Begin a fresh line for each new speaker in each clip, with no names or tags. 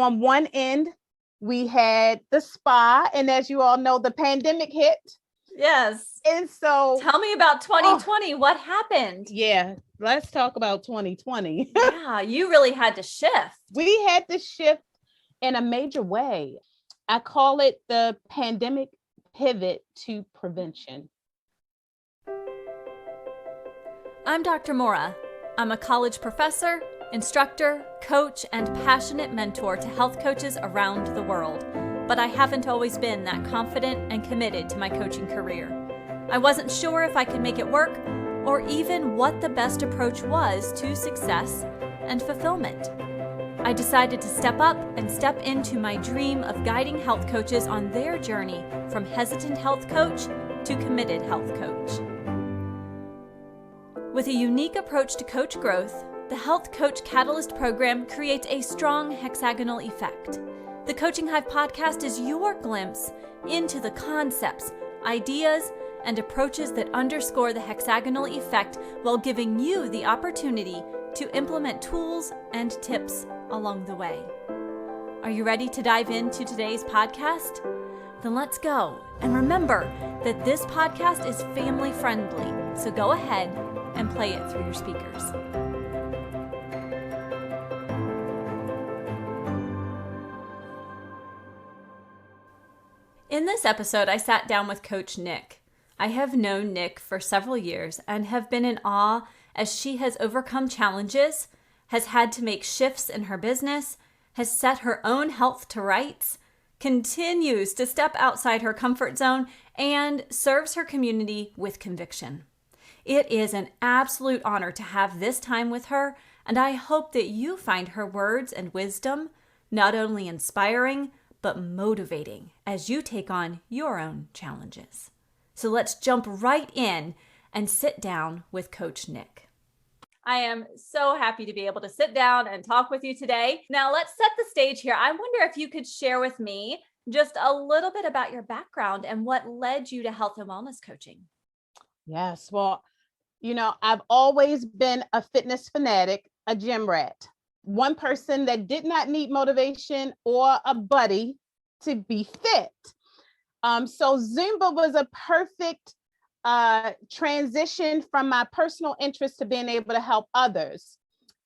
on one end, we had the spa. And as you all know, the pandemic hit.
Yes.
And so
tell me about 2020. What happened?
Yeah, let's talk about 2020.
Yeah, you really had to shift.
We had to shift in a major way. I call it the pandemic pivot to prevention.
I'm Dr. Mora. I'm a college professor, instructor, coach, and passionate mentor to health coaches around the world. But I haven't always been that confident and committed to my coaching career. I wasn't sure if I could make it work or even what the best approach was to success and fulfillment. I decided to step up and step into my dream of guiding health coaches on their journey from hesitant health coach to committed health coach. With a unique approach to coach growth, the Health Coach Catalyst program creates a strong hexagonal effect. The Coaching Hive podcast is your glimpse into the concepts, ideas, and approaches that underscore the hexagonal effect while giving you the opportunity to implement tools and tips along the way. Are you ready to dive into today's podcast? Then let's go. And remember that this podcast is family friendly, so go ahead and play it through your speakers. In this episode, I sat down with Coach Nik. I have known Nik for several years and have been in awe as she has overcome challenges, has had to make shifts in her business, has set her own health to rights, continues to step outside her comfort zone, and serves her community with conviction. It is an absolute honor to have this time with her, and I hope that you find her words and wisdom not only inspiring, but motivating as you take on your own challenges. So let's jump right in and sit down with Coach Nik. I am so happy to be able to sit down and talk with you today. Now let's set the stage here. I wonder if you could share with me just a little bit about your background and what led you to health and wellness coaching.
Yes, well, I've always been a fitness fanatic, a gym rat, one person that did not need motivation or a buddy to be fit. So Zumba was a perfect transition from my personal interest to being able to help others.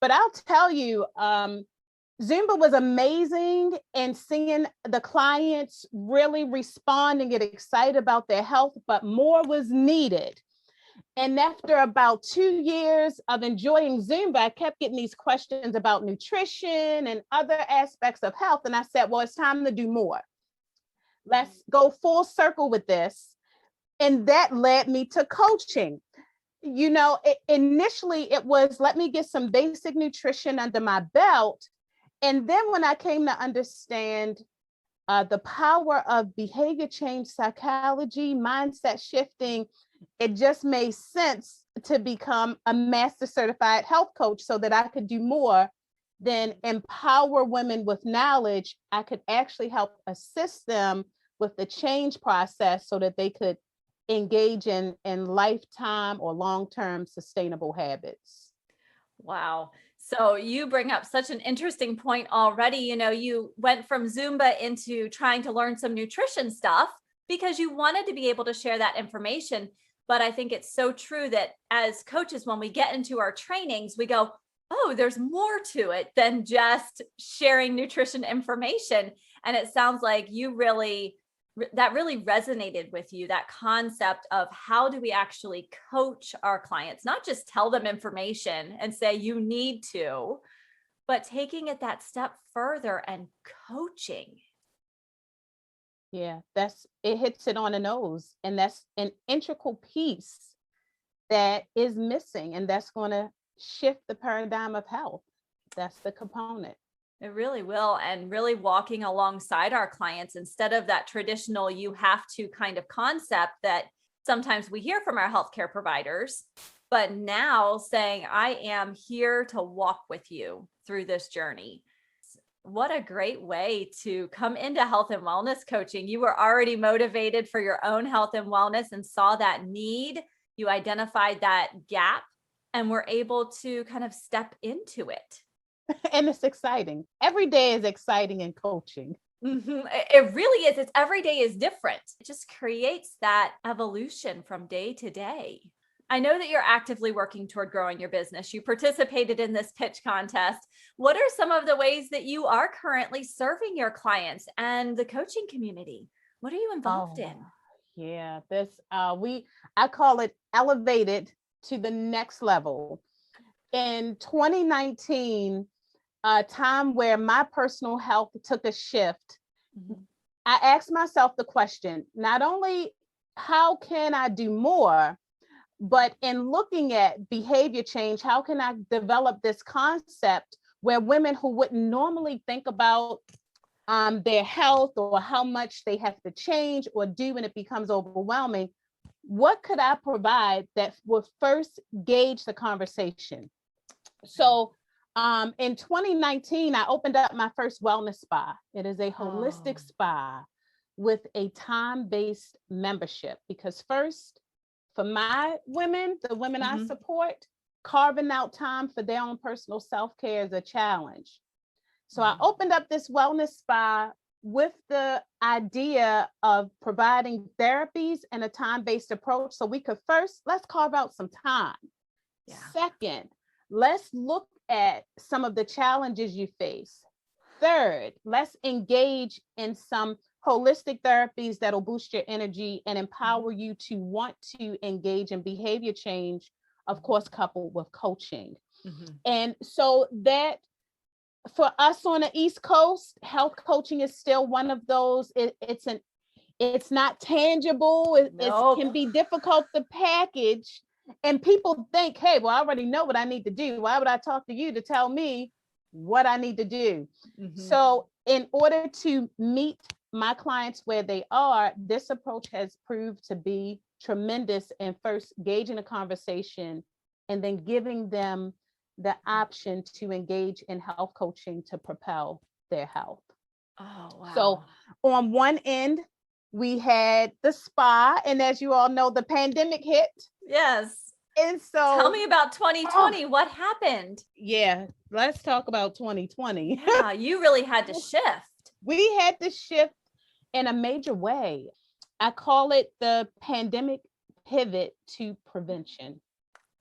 But I'll tell you, Zumba was amazing, and seeing the clients really respond and get excited about their health, but more was needed. And after about 2 years of enjoying Zumba, I kept getting these questions about nutrition and other aspects of health. And I said, well, it's time to do more. Let's go full circle with this. And that led me to coaching. Initially it was, let me get some basic nutrition under my belt. And then when I came to understand the power of behavior change psychology, mindset shifting, it just made sense to become a master certified health coach so that I could do more than empower women with knowledge. I could actually help assist them with the change process so that they could engage in lifetime or long-term sustainable habits.
Wow. So you bring up such an interesting point already. You went from Zumba into trying to learn some nutrition stuff because you wanted to be able to share that information. But I think it's so true that as coaches, when we get into our trainings, we go, oh, there's more to it than just sharing nutrition information. And it sounds like that really resonated with you, that concept of how do we actually coach our clients, not just tell them information and say you need to, but taking it that step further and coaching.
Yeah, it hits it on the nose. And that's an integral piece that is missing. And that's going to shift the paradigm of health. That's the component.
It really will. And really walking alongside our clients instead of that traditional you have to kind of concept that sometimes we hear from our healthcare providers, but now saying, I am here to walk with you through this journey. What a great way to come into health and wellness coaching. You were already motivated for your own health and wellness and saw that need. You identified that gap and were able to kind of step into it.
And it's exciting. Every day is exciting in coaching.
It really is. It's every day is different. It just creates that evolution from day to day. I know that you're actively working toward growing your business. You participated in this pitch contest. What are some of the ways that you are currently serving your clients and the coaching community? What are you involved in?
Yeah, I call it elevated to the next level. In 2019, a time where my personal health took a shift, I asked myself the question, not only how can I do more, but in looking at behavior change, how can I develop this concept where women who wouldn't normally think about their health or how much they have to change or do when it becomes overwhelming, what could I provide that would first gauge the conversation? So in 2019, I opened up my first wellness spa. It is a holistic spa with a time-based membership, because first, for my women, the women I support, carving out time for their own personal self-care is a challenge. So I opened up this wellness spa with the idea of providing therapies and a time-based approach. So we could first, let's carve out some time. Yeah. Second, let's look at some of the challenges you face. Third, let's engage in some holistic therapies that'll boost your energy and empower you to want to engage in behavior change, of course, coupled with coaching. And so that, for us on the East Coast, health coaching is still one of those, it's not tangible. It can be difficult to package. And people think, hey, well, I already know what I need to do. Why would I talk to you to tell me what I need to do? So in order to meet my clients where they are, this approach has proved to be tremendous in first gauging a conversation and then giving them the option to engage in health coaching to propel their health. Oh, wow. So on one end, we had the spa, and as you all know, the pandemic hit.
Yes.
And so
tell me about 2020. What happened?
Yeah, let's talk about 2020.
Yeah, you really had to shift.
We had to shift in a major way. I call it the pandemic pivot to prevention.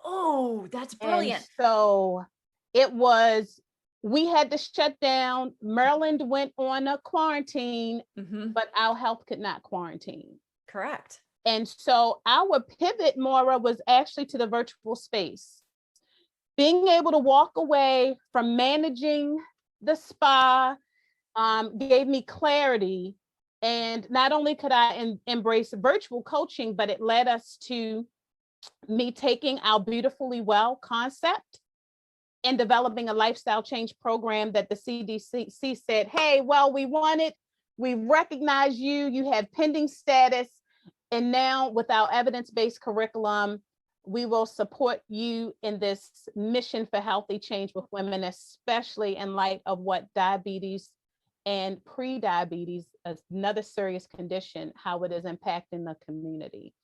Oh, that's brilliant.
And so we had to shut down. Maryland went on a quarantine, but our health could not quarantine.
Correct.
And so our pivot, Maura, was actually to the virtual space. Being able to walk away from managing the spa gave me clarity. And not only could I embrace virtual coaching, but it led us to me taking our Beautifully Well concept and developing a lifestyle change program that the CDC said, hey, well, we recognize you have pending status. And now with our evidence-based curriculum, we will support you in this mission for healthy change with women, especially in light of what diabetes and pre-diabetes, another serious condition, how it is impacting the community.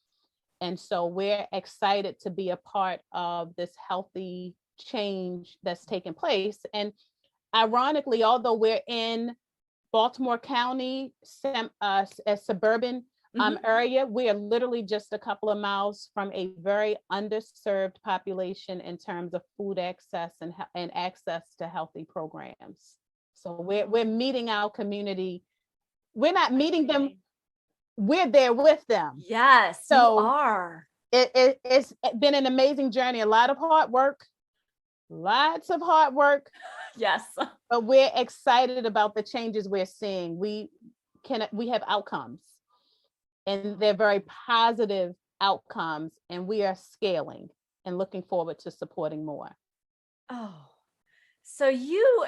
And so we're excited to be a part of this healthy change that's taking place. And ironically, although we're in Baltimore County, a suburban area, we are literally just a couple of miles from a very underserved population in terms of food access and access to healthy programs. So we're meeting our community. We're not meeting them. We're there with them.
Yes, so you are.
It's been an amazing journey. A lot of hard work, lots of hard work.
Yes.
But we're excited about the changes we're seeing. We have outcomes, and they're very positive outcomes, and we are scaling and looking forward to supporting more.
Oh, so you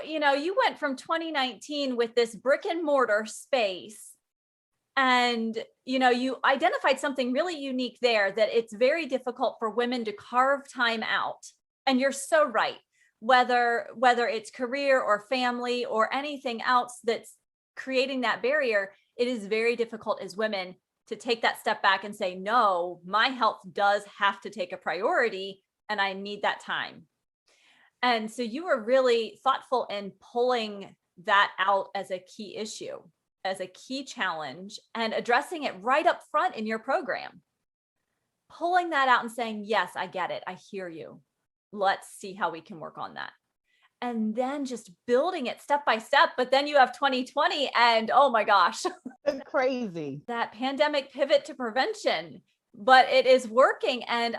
went from 2019 with this brick and mortar space, and you identified something really unique there, that it's very difficult for women to carve time out. And you're so right. Whether it's career or family or anything else that's creating that barrier, it is very difficult as women to take that step back and say, no, my health does have to take a priority and I need that time. And so you were really thoughtful in pulling that out as a key issue, as a key challenge, and addressing it right up front in your program. Pulling that out and saying, yes, I get it. I hear you. Let's see how we can work on that. And then just building it step by step. But then you have 2020 and oh my gosh,
Crazy.
that pandemic pivot to prevention, but it is working. And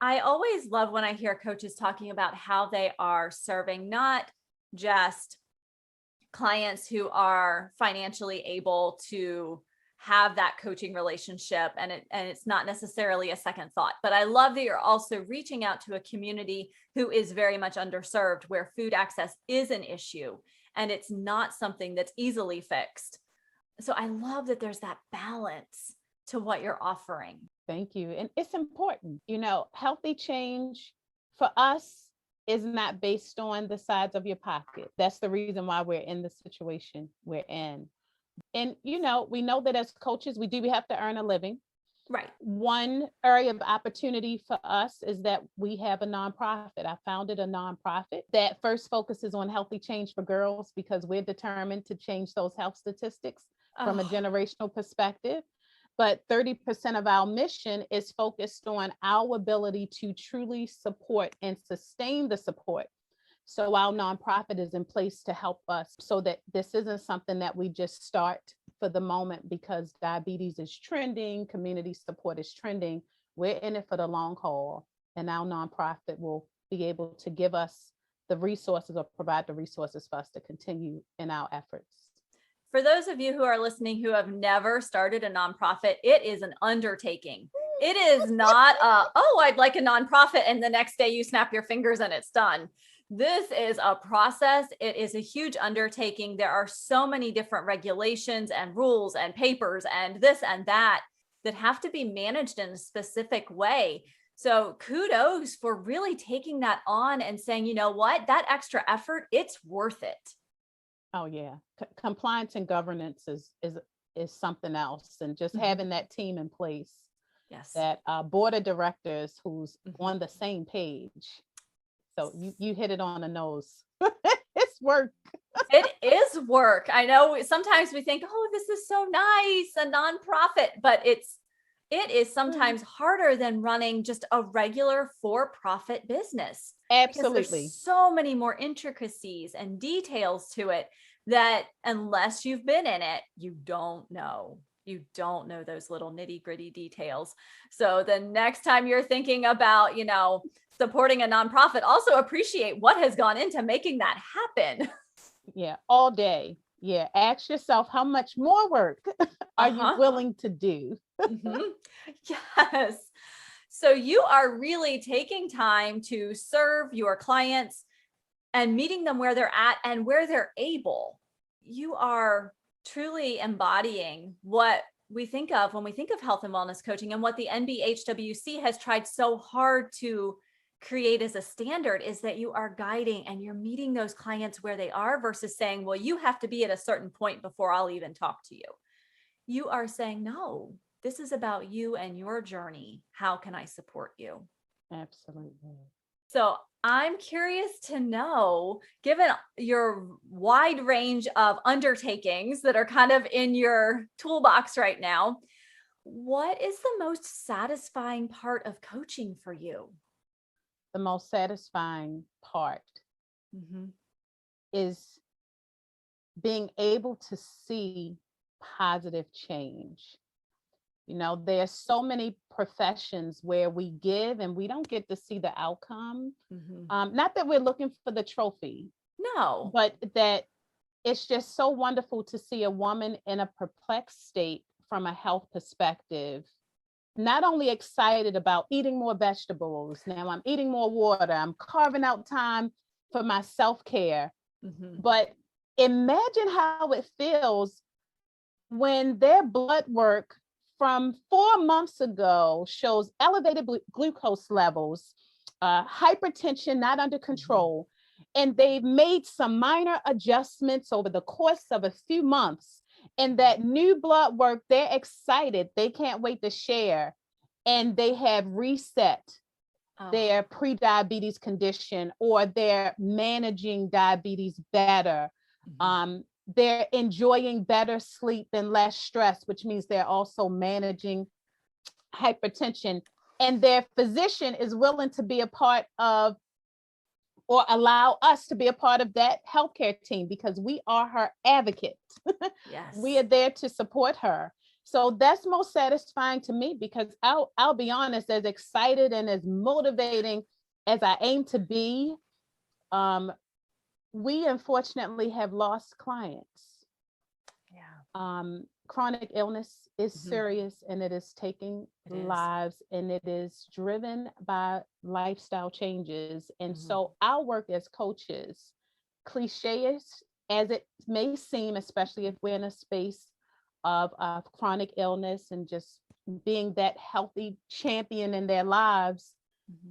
I always love when I hear coaches talking about how they are serving not just clients who are financially able to have that coaching relationship and it's not necessarily a second thought, but I love that you're also reaching out to a community who is very much underserved, where food access is an issue and it's not something that's easily fixed. So I love that there's that balance to what you're offering.
Thank you. And it's important, healthy change for us is not based on the size of your pocket. That's the reason why we're in the situation we're in. And, we know that as coaches, we have to earn a living.
Right.
One area of opportunity for us is that we have a nonprofit. I founded a nonprofit that first focuses on healthy change for girls because we're determined to change those health statistics from a generational perspective. But 30% of our mission is focused on our ability to truly support and sustain the support. So our nonprofit is in place to help us so that this isn't something that we just start for the moment because diabetes is trending, community support is trending. We're in it for the long haul, and our nonprofit will be able to give us the resources or provide the resources for us to continue in our efforts.
For those of you who are listening who have never started a nonprofit, it is an undertaking. It is not I'd like a nonprofit and the next day you snap your fingers and it's done. This is a process. It is a huge undertaking. There are so many different regulations and rules and papers and this and that have to be managed in a specific way. So kudos for really taking that on and saying, you know what, that extra effort, it's worth it.
Oh yeah. Compliance and governance is something else. And just having that team in place.
Yes.
That board of directors who's on the same page. So you hit it on the nose. It's work.
It is work. I know sometimes we think, oh, this is so nice, a nonprofit, but it is sometimes harder than running just a regular for-profit business.
Absolutely.
Because there's so many more intricacies and details to it that unless you've been in it, you don't know. You don't know those little nitty-gritty details. So the next time you're thinking about, supporting a nonprofit, also appreciate what has gone into making that happen.
Yeah, all day. Yeah, ask yourself, how much more work are you willing to do?
Yes. So you are really taking time to serve your clients and meeting them where they're at and where they're able. You are truly embodying what we think of when we think of health and wellness coaching, and what the NB-HWC has tried so hard to create as a standard is that you are guiding and you're meeting those clients where they are versus saying, well, you have to be at a certain point before I'll even talk to you. You are saying, no, this is about you and your journey. How can I support you?
Absolutely.
So I'm curious to know, given your wide range of undertakings that are kind of in your toolbox right now, what is the most satisfying part of coaching for you?
The most satisfying part is being able to see positive change. There's so many professions where we give and we don't get to see the outcome. Not that we're looking for the trophy.
No.
But that it's just so wonderful to see a woman in a perplexed state from a health perspective, not only excited about eating more vegetables, now I'm eating more water, I'm carving out time for my self-care, but imagine how it feels when their blood work from 4 months ago shows elevated glucose levels, hypertension not under control, and they've made some minor adjustments over the course of a few months. And that new blood work, they're excited. They can't wait to share. And they have reset their pre-diabetes condition, or they're managing diabetes better. They're enjoying better sleep and less stress, which means they're also managing hypertension. And their physician is willing to be a part of, or allow us to be a part of that healthcare team, because we are her advocate.
Yes.
We are there to support her. So that's most satisfying to me, because I'll be honest, as excited and as motivating as I aim to be, we unfortunately have lost clients.
Yeah.
Chronic illness is serious, and it is taking lives, and it is driven by lifestyle changes. And so our work as coaches, cliche as it may seem, especially if we're in a space of chronic illness and just being that healthy champion in their lives,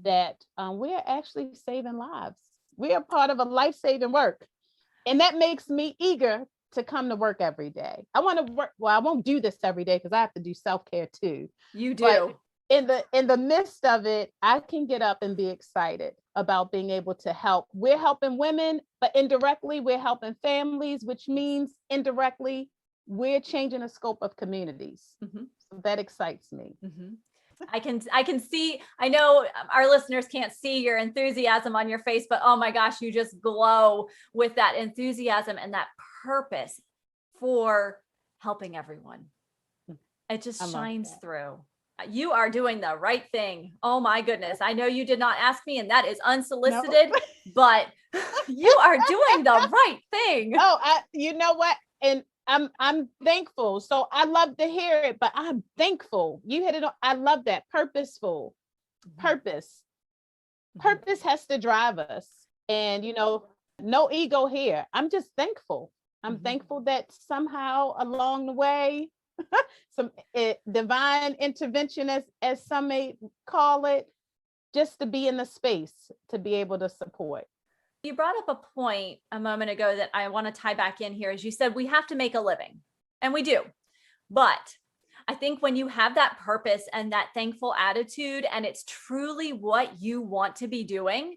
that we're actually saving lives. We are part of a life-saving work. And that makes me eager to come to work every day. I want to work. Well, I won't do this every day because I have to do self-care too.
You do.
But in the midst of it, I can get up and be excited about being able to help. We're helping women, but indirectly we're helping families, which means indirectly we're changing the scope of communities. So that excites me.
I can see, I know our listeners can't see your enthusiasm on your face, but oh my gosh, you just glow with that enthusiasm and that purpose for helping everyone. It just shines through. You are doing the right thing. Oh my goodness. I know you did not ask me, and that is unsolicited, but you are doing the right thing.
Oh, you know what? And I'm thankful. So I love to hear it, but I'm thankful. You hit it on. I love that. Purposeful. Purpose. Purpose has to drive us. And, no ego here. I'm just thankful. I'm thankful that somehow along the way, some divine intervention, as some may call it, just to be in the space to be able to support.
You brought up a point a moment ago that I want to tie back in here. As you said, we have to make a living, and we do. But I think when you have that purpose and that thankful attitude, and it's truly what you want to be doing,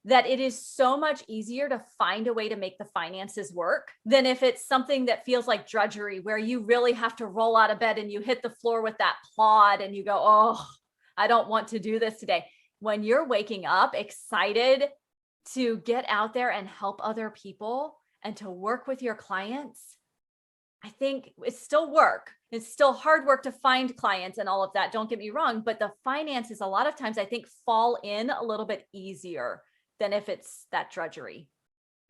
that it is so much easier to find a way to make the finances work than if it's something that feels like drudgery, where you really have to roll out of bed and you hit the floor with that plod and you go, oh, I don't want to do this today. When you're waking up excited to get out there and help other people and to work with your clients, I think it's still work. It's still hard work to find clients and all of that. Don't get me wrong, but the finances a lot of times I think fall in a little bit easier than if it's that drudgery.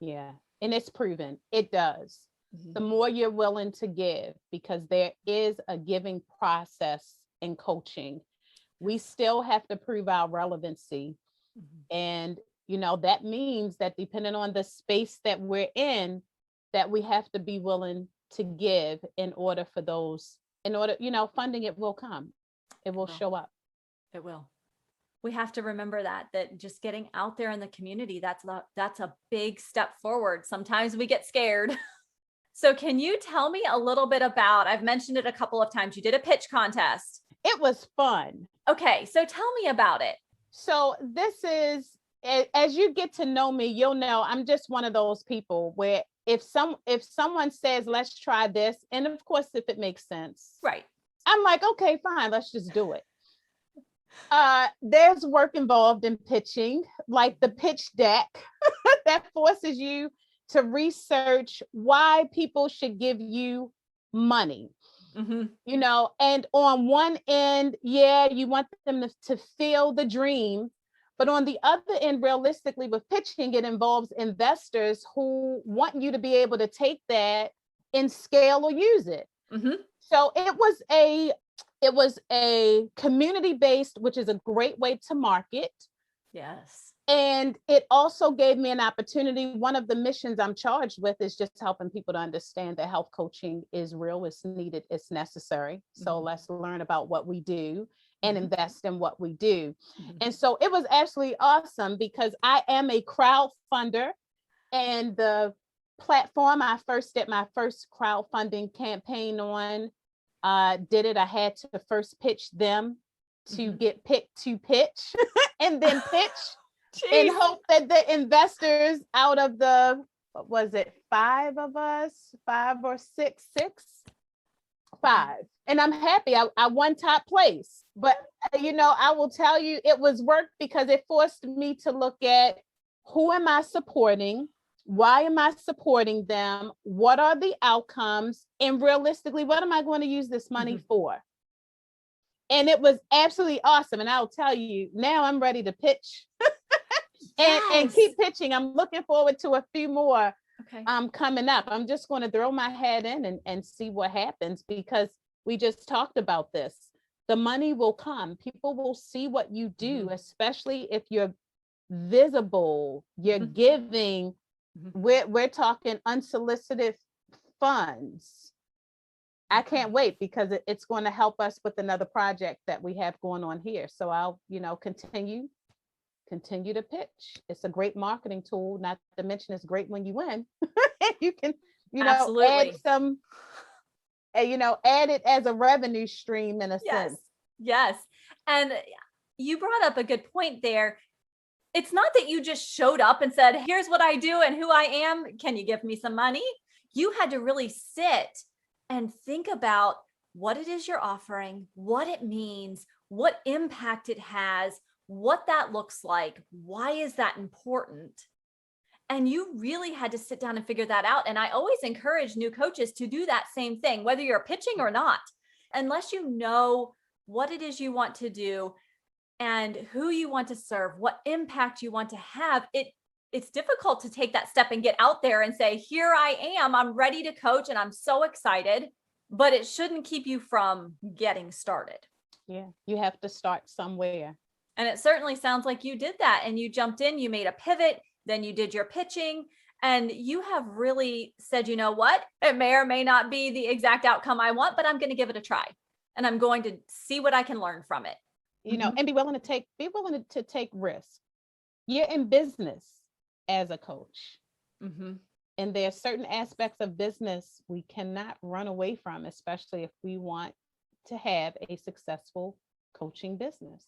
Yeah. And it's proven. It does. The more you're willing to give, because there is a giving process in coaching. We still have to prove our relevancy. And that means that depending on the space that we're in, that we have to be willing to give in order, funding, it will come. It will show up.
It will. We have to remember that just getting out there in the community, that's a big step forward. Sometimes we get scared. So can you tell me a little bit about, I've mentioned it a couple of times, you did a pitch contest.
It was fun.
Okay. So tell me about it.
So this is, as you get to know me, you'll know I'm just one of those people where if someone says, let's try this, and of course, if it makes sense,
right,
I'm like, okay, fine, let's just do it. There's work involved in pitching, like the pitch deck that forces you to research why people should give you money. And on one end, you want them to feel the dream. But on the other end, realistically, with pitching, it involves investors who want you to be able to take that and scale or use it. So it was a community-based, which is a great way to market.
Yes.
And it also gave me an opportunity. One of the missions I'm charged with is just helping people to understand that health coaching is real, it's needed, it's necessary. So let's learn about what we do and invest in what we do. And so it was actually awesome because I am a crowdfunder, and the platform I first did my first crowdfunding campaign on, I had to first pitch them to get picked to pitch. and then pitch
Jeez.
and hope that the investors out of the, what was it, five of us, five or six, five. And I'm happy I won top place. But, I will tell you, it was work because it forced me to look at who am I supporting? Why am I supporting them? What are the outcomes? And realistically, what am I going to use this money for? And it was absolutely awesome. And I'll tell you, now I'm ready to pitch and keep pitching. I'm looking forward to a few more coming up. I'm just going to throw my head in and see what happens, because we just talked about this. The money will come. People will see what you do, especially if you're visible, you're giving. We're talking unsolicited funds. I can't wait, because it's going to help us with another project that we have going on here. So I'll, continue to pitch. It's a great marketing tool, not to mention it's great when you win. You can, add some, add it as a revenue stream in a sense.
Yes. And you brought up a good point there. It's not that you just showed up and said, here's what I do and who I am. Can you give me some money? You had to really sit and think about what it is you're offering, what it means, what impact it has, what that looks like. Why is that important? And you really had to sit down and figure that out. And I always encourage new coaches to do that same thing, whether you're pitching or not. Unless you know what it is you want to do and who you want to serve, what impact you want to have, it's difficult to take that step and get out there and say, here I am, I'm ready to coach and I'm so excited, but it shouldn't keep you from getting started.
Yeah, you have to start somewhere.
And it certainly sounds like you did that, and you jumped in, you made a pivot, then you did your pitching, and you have really said, you know what, it may or may not be the exact outcome I want, but I'm going to give it a try and I'm going to see what I can learn from it.
And be willing to take risks. You're in business as a coach. And there are certain aspects of business we cannot run away from, especially if we want to have a successful coaching business.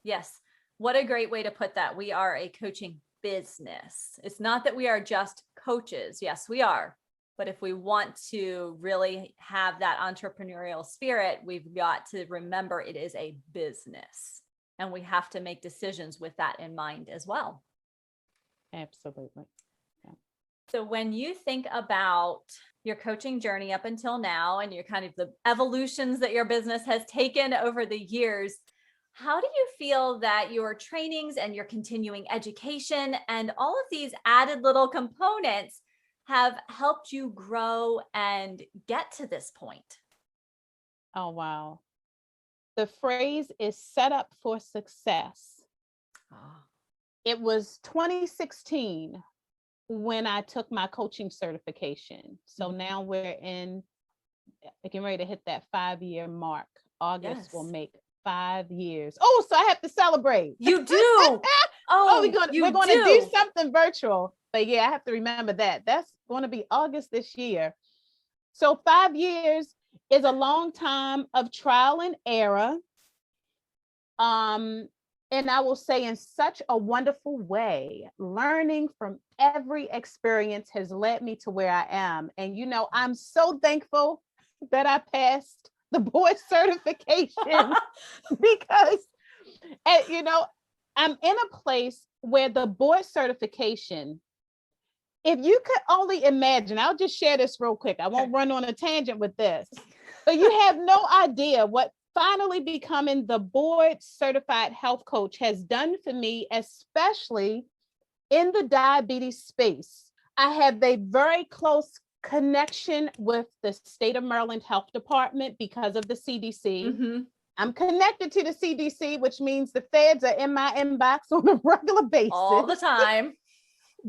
Yes. What a great way to put that. We are a coaching business. It's not that we are just coaches. Yes, we are. But if we want to really have that entrepreneurial spirit, we've got to remember it is a business, and we have to make decisions with that in mind as well.
Absolutely. Yeah.
So when you think about your coaching journey up until now and your kind of the evolutions that your business has taken over the years, how do you feel that your trainings and your continuing education and all of these added little components have helped you grow and get to this point?
Oh, wow. The phrase is set up for success. It was 2016 when I took my coaching certification. So now we're getting ready to hit that 5-year mark. August will make 5 years. Oh, so I have to celebrate.
You do.
We're going to do something virtual. But yeah, I have to remember that. That's going to be August this year. So 5 years is a long time of trial and error. And I will say, in such a wonderful way, learning from every experience has led me to where I am. And, I'm so thankful that I passed the board certification because, I'm in a place where the board certification, if you could only imagine, I'll just share this real quick. I won't run on a tangent with this, but you have no idea what finally becoming the board certified health coach has done for me, especially in the diabetes space. I have a very close connection with the state of Maryland Health Department because of the CDC. I'm connected to the CDC, which means the feds are in my inbox on a regular basis.
All the time.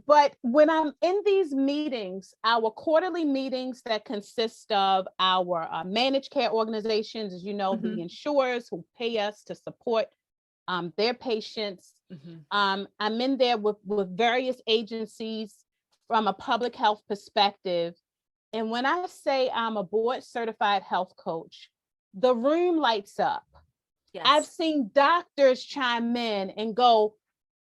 But when I'm in these meetings, our quarterly meetings that consist of our managed care organizations, as you know, the insurers who pay us to support their patients. I'm in there with various agencies from a public health perspective. And when I say I'm a board certified health coach, the room lights up. I've
Yes.
seen doctors chime in and go,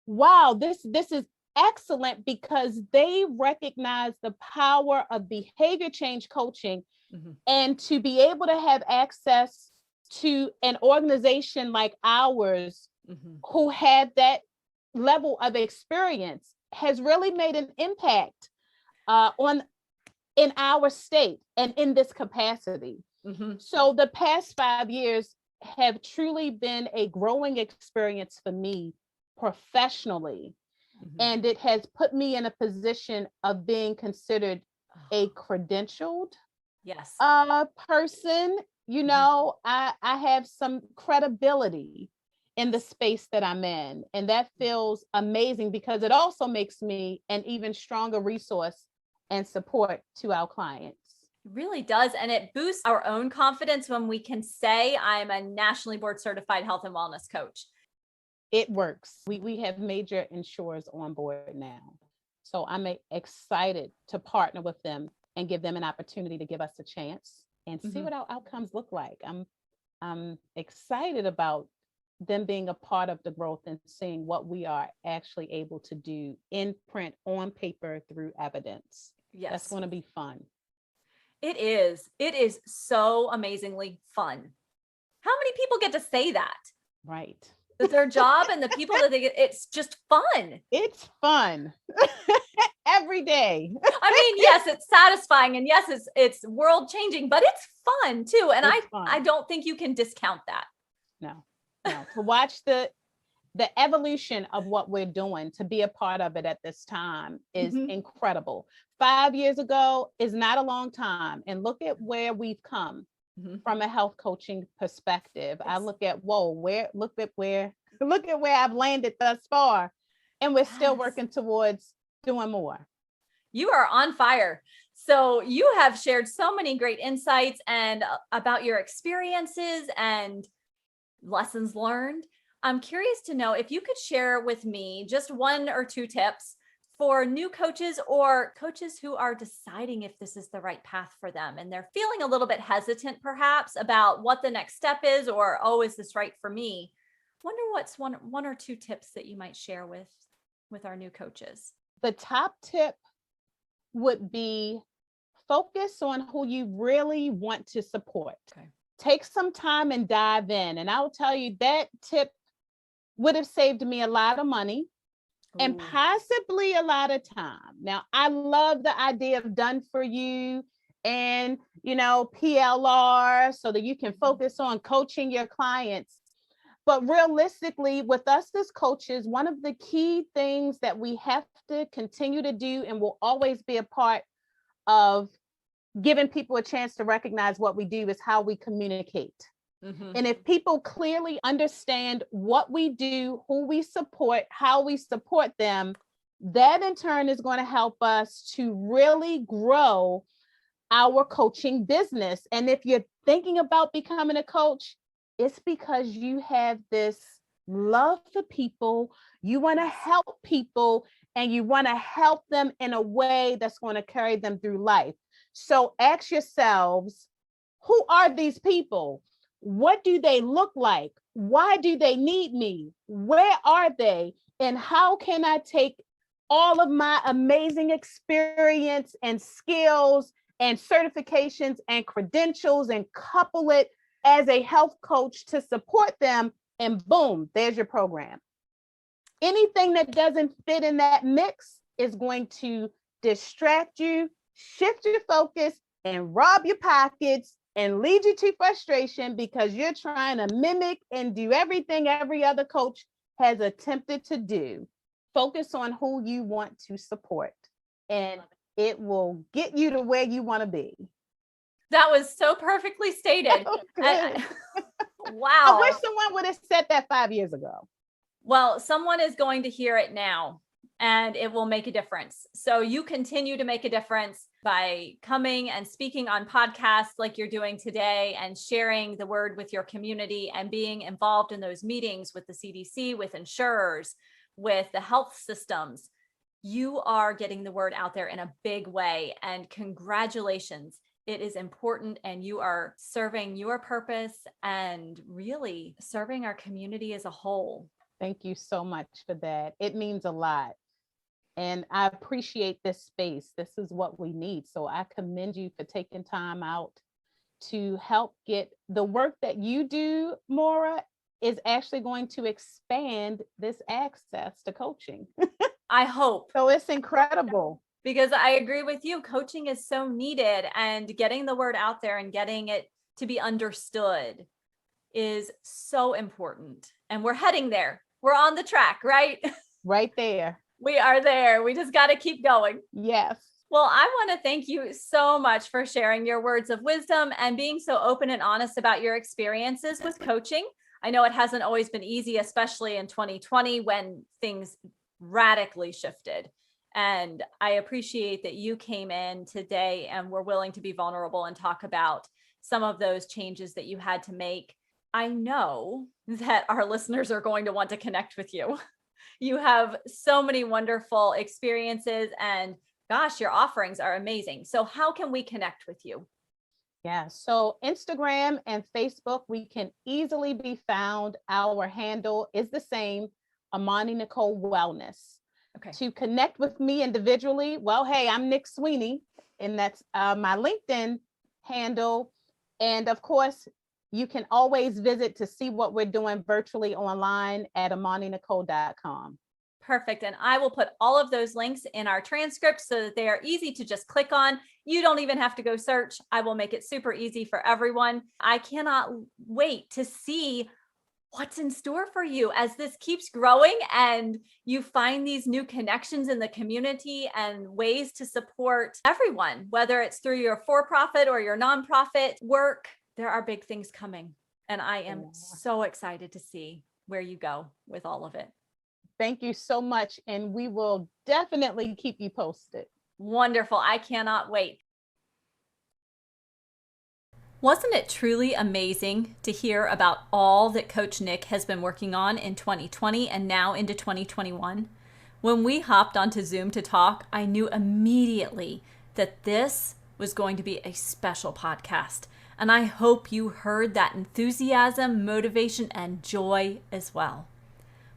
wow, this is excellent, because they recognize the power of behavior change coaching,
Mhm.
and to be able to have access to an organization like ours
Mhm.
who had that level of experience has really made an impact on in our state and in this capacity.
Mhm.
So the past 5 years have truly been a growing experience for me professionally.
Mhm.
And it has put me in a position of being considered a
Oh,
credentialed
yes.
person.
Mhm.
I have some credibility in the
Yes.
space that I'm in. And that feels amazing, because it also makes me an even stronger resource and support to our clients.
Really does. And it boosts our own confidence when we can say, I'm a nationally board certified health and wellness coach.
It works. We have major insurers on board now. So I'm excited to partner with them and give them an opportunity to give us a chance and see
Mhm.
what our outcomes look like. I'm excited about them being a part of the growth and seeing what we are actually able to do in print, on paper, through evidence. That's
Yes,
going to be fun.
it is. It is so amazingly fun. How many people get to say that?
Right.
That their job and the people that they get, it's just fun.
It's fun every day.
I mean, yes, it's satisfying and yes, it's world changing, but it's fun too. And I
It's
I
fun.
don't think you can discount that.
No, no. To watch the evolution of what we're doing, to be a part of it at this time, is
Mhm.
incredible. 5 years ago is not a long time. And look at where we've come
Mhm.
from a health coaching perspective. I
Yes.
look at, whoa, look at where I've landed thus far. And we're still
Yes.
working towards doing more.
You are on fire. So you have shared so many great insights and about your experiences and lessons learned. I'm curious to know if you could share with me just one or two tips for new coaches or coaches who are deciding if this is the right path for them and they're feeling a little bit hesitant perhaps about what the next step is, or oh, is this right for me? Wonder what's one or two tips that you might share with our new coaches.
The top tip would be focus on who you really want to support.
Okay.
Take some time and dive in. And I'll tell you, that tip would have saved me a lot of money and
Ooh.
possibly a lot of time. Now, I love the idea of done for you and, PLR, so that you can focus on coaching your clients. But realistically, with us as coaches, one of the key things that we have to continue to do and will always be a part of giving people a chance to recognize what we do is how we communicate.
Mhm.
And if people clearly understand what we do, who we support, how we support them, that in turn is going to help us to really grow our coaching business. And if you're thinking about becoming a coach, it's because you have this love for people, you want to help people, and you want to help them in a way that's going to carry them through life. So ask yourselves, who are these people? What do they look like? Why do they need me? Where are they? And how can I take all of my amazing experience and skills and certifications and credentials and couple it as a health coach to support them? And boom, there's your program. Anything that doesn't fit in that mix is going to distract you, shift your focus, and rob your pockets and lead you to frustration, because you're trying to mimic and do everything every other coach has attempted to do. Focus on who you want to support, and it will get you to where you want to be.
That was so perfectly stated.
Oh,
I,
good. I wish
wow.
someone would have said that 5 years ago.
Well, someone is going to hear it now and it will make a difference. So you continue to make a difference by coming and speaking on podcasts like you're doing today and sharing the word with your community and being involved in those meetings with the CDC, with insurers, with the health systems. You are getting the word out there in a big way. And congratulations. it is important, and you are serving your purpose and really serving our community as a whole.
Thank you so much for that. It means a lot. And I appreciate this space. This is what we need. So I commend you for taking time out to help get the work that you do, Maura, is actually going to expand this access to coaching.
I hope.
So it's incredible.
Because I agree with you. Coaching is so needed, and getting the word out there and getting it to be understood is so important. And we're heading there. We're on the track, right?
Right there.
We are there. We just got to keep going.
Yes.
Well, I want to thank you so much for sharing your words of wisdom and being so open and honest about your experiences with coaching. I know it hasn't always been easy, especially in 2020 when things radically shifted. And I appreciate that you came in today and were willing to be vulnerable and talk about some of those changes that you had to make. I know that our listeners are going to want to connect with you. You have so many wonderful experiences, and gosh, your offerings are amazing. So how can we connect with you?
Yeah, so Instagram and Facebook, we can easily be found. Our handle is the same, Amani Nicole Wellness.
Okay.
To connect with me individually, well, hey, I'm Nik Sweeney, and that's my LinkedIn handle. And of course, you can always visit to see what we're doing virtually online at amaninicole.com.
Perfect. And I will put all of those links in our transcript so that they are easy to just click on. You don't even have to go search. I will make it super easy for everyone. I cannot wait to see what's in store for you as this keeps growing and you find these new connections in the community and ways to support everyone, whether it's through your for-profit or your nonprofit work. There are big things coming, and I am so excited to see where you go with all of it.
Thank you so much, and we will definitely keep you posted.
Wonderful. I cannot wait. Wasn't it truly amazing to hear about all that Coach Nik has been working on in 2020 and now into 2021? When we hopped onto Zoom to talk, I knew immediately that this was going to be a special podcast. And I hope you heard that enthusiasm, motivation, and joy as well.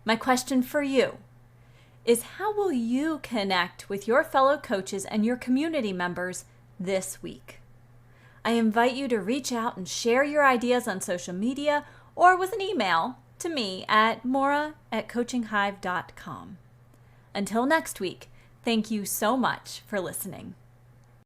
My question for you is, how will you connect with your fellow coaches and your community members this week? I invite you to reach out and share your ideas on social media or with an email to me at maura@coachinghive.com. Until next week, thank you so much for listening.